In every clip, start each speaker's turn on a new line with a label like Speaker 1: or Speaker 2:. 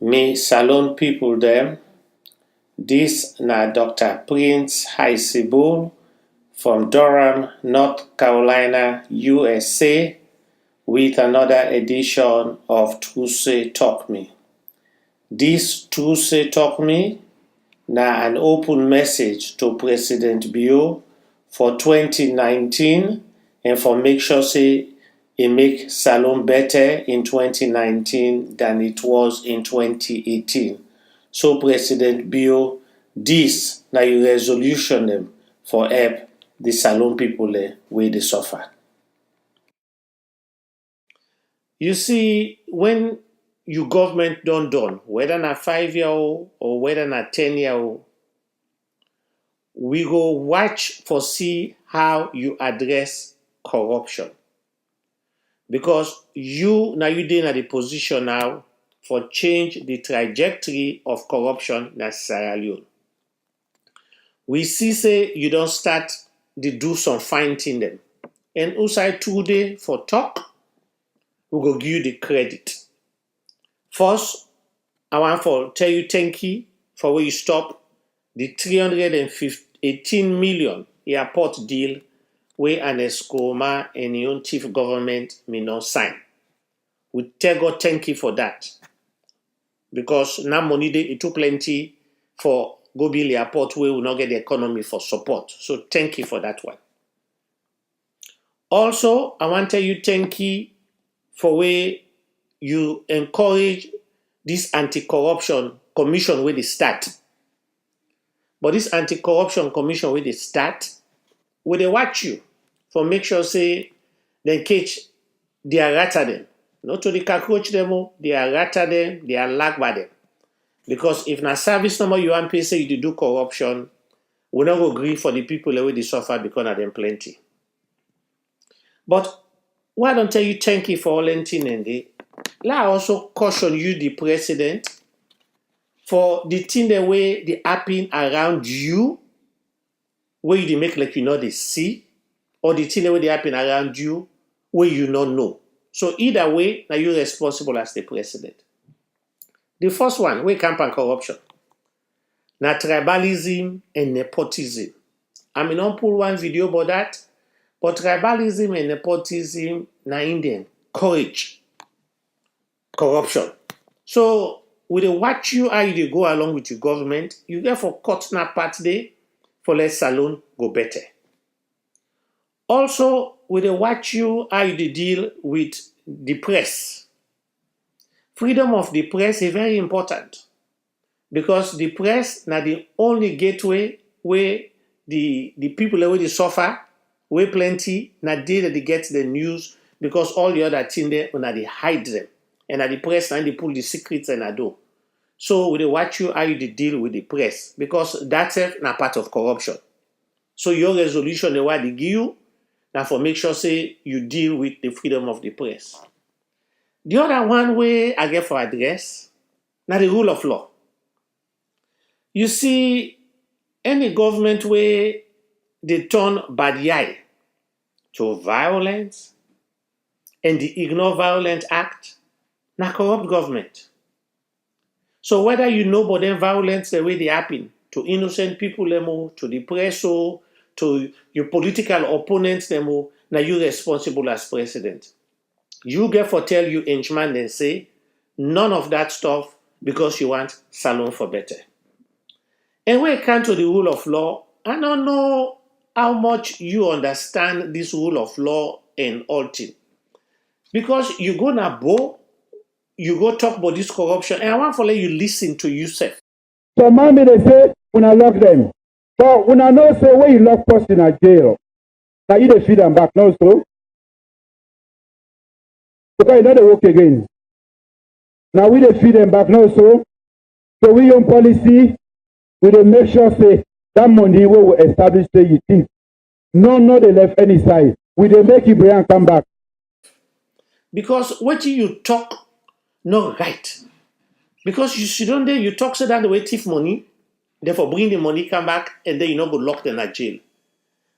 Speaker 1: Me salon people dem, dis na Dr. Prince Haisibul from Durham, North Carolina, USA, with another edition of Tuesday Talk Me. Dis Tuesday Talk Me na an open message to President Bio for 2019 and for make sure say e make salon better in 2019 than it was in 2018. So President Bio, dis na your resolution dem for help the salon people wey dey suffer. You see, when your government don done, whether na 5-year-old or whether na 10-year-old, we go watch for see how you address corruption. Because you dey na the position now for change the trajectory of corruption na Sierra Leone. We see say you don start dey do some fine thing dem. And outside today for talk, we go give you the credit. First, I want to tell you thank you for where you stop the 318 million airport deal where an Escoma and your own chief government may not sign. We tell God thank you for that. Because now money it took plenty for go build the airport where we will not get the economy for support. So thank you for that one. Also, I want to tell you thank you for where you encourage this anti-corruption commission where they start. But this anti-corruption commission where they start, where they watch you for make sure say they catch they are ratter them. Not to the cockroach them, they are ratter them, they are lack by them. Because if na service number you want pay say you do corruption, we not go agree for the people where they suffer because of them plenty. But why don't tell you thank you for all anything and they let I also caution you, the president, for the thing the way they happen around you, where you make like you know they see, or the thing the way they happen around you, where you not know. So either way, now you're responsible as the president. The first one, where campaign corruption. Now tribalism and nepotism. I mean, don't pull one video about that, but tribalism and nepotism, na Indian, courage, corruption. So, we dey watch you how you dey go along with your government, you get for cut na part day for let salon go better. Also, we dey watch you how you dey deal with the press. Freedom of the press is very important because the press na the only gateway where the people wey dey suffer, wey plenty, na dey that they get the news because all the other thing there, una dey hide them. And at the press, and they pull the secrets and I do. So we dey watch you how you dey deal with the press because that's na part of corruption. So your resolution, the way they give you, now for make sure say you deal with the freedom of the press. The other one way I get for address, now the rule of law. You see, any government way they turn bad eye to violence and the Ignore Violence Act, na corrupt government. So whether you know about them violence the way they happen to innocent people, to the press, to your political opponents, now you responsible as president. You get for tell you henchman and say none of that stuff because you want salon for better. And when it comes to the rule of law, I don't know how much you understand this rule of law and all things. Because you go na bow, you go talk about this corruption, and I want to let you listen to yourself.
Speaker 2: So mommy they say when I lock them. But when I know say where you lock person in jail, now you dey feed them back no so. Because you know they work again. Now we dey feed them back no so. So we own policy, we dey make sure say that money we will establish say you think. No they left any side. We dey make Ibrahim come back.
Speaker 1: Because what you talk not right. Because you sit down there, you talk so that the way thief money, therefore bring the money, come back, and then you not go lock them at jail.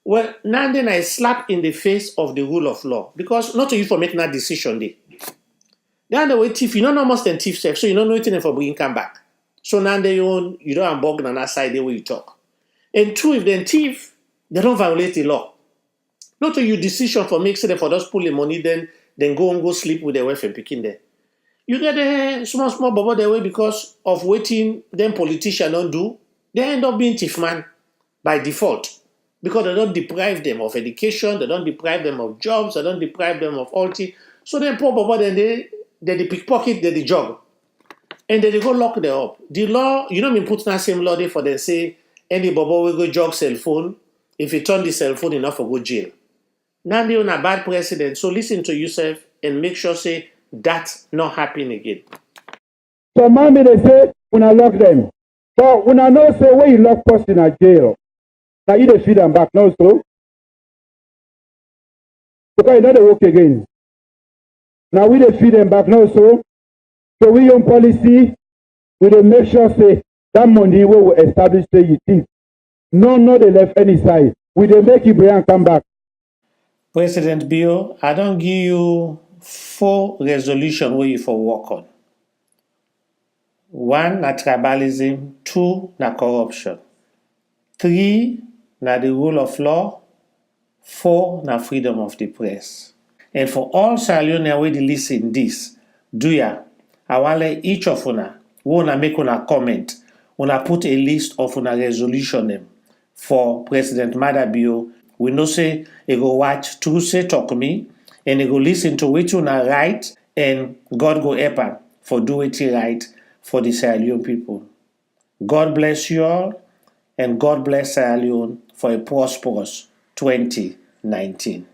Speaker 1: Well, now then I slap in the face of the rule of law. Because not to you for making that decision there. Then the way thief, you don't know almost than thief self, so you don't know anything for bringing come back. So now they own, you don't unbog on that side the way you talk. And two, if they're thief, they don't violate the law. Not to your decision for make say for just pull the money, then go and go sleep with their wife and picking there. You get a small bubble their way because of waiting them politicians don't do, they end up being thief man by default. Because they don't deprive them of education, they don't deprive them of jobs, they don't deprive them of all things. So then poor bubble then they pickpocket the job. And then they go lock them up. The law, you know me put that same law there for them say any bubble will go jog cell phone. If you turn the cell phone enough for go jail. Now they on a bad precedent. So listen to yourself and make sure say that's not happening again.
Speaker 2: So mommy they say when I lock them. So when I know say where you lock post in a jail. Now you they feed them back no so. Because you know they work again. Now we they feed them back no so. So we own policy, we dey make sure say that money we will establish say you think. No, they left any side. We dey make Ibrahim come back.
Speaker 1: President Bio, I don't give you 4 resolutions where you for work on. 1 na tribalism, 2 na corruption, 3 na the rule of law, 4 na freedom of the press. And for all Sierra Leoneans wey dey listen this, do ya, I want let each of una, we una make una comment, una put a list of una resolution them for President Madaa Bio. We know say he go watch True Say Talk Me, and he go listen to which una right, and God go help am for do it right for the Sierra Leone people. God bless you all, and God bless Sierra Leone for a prosperous 2019.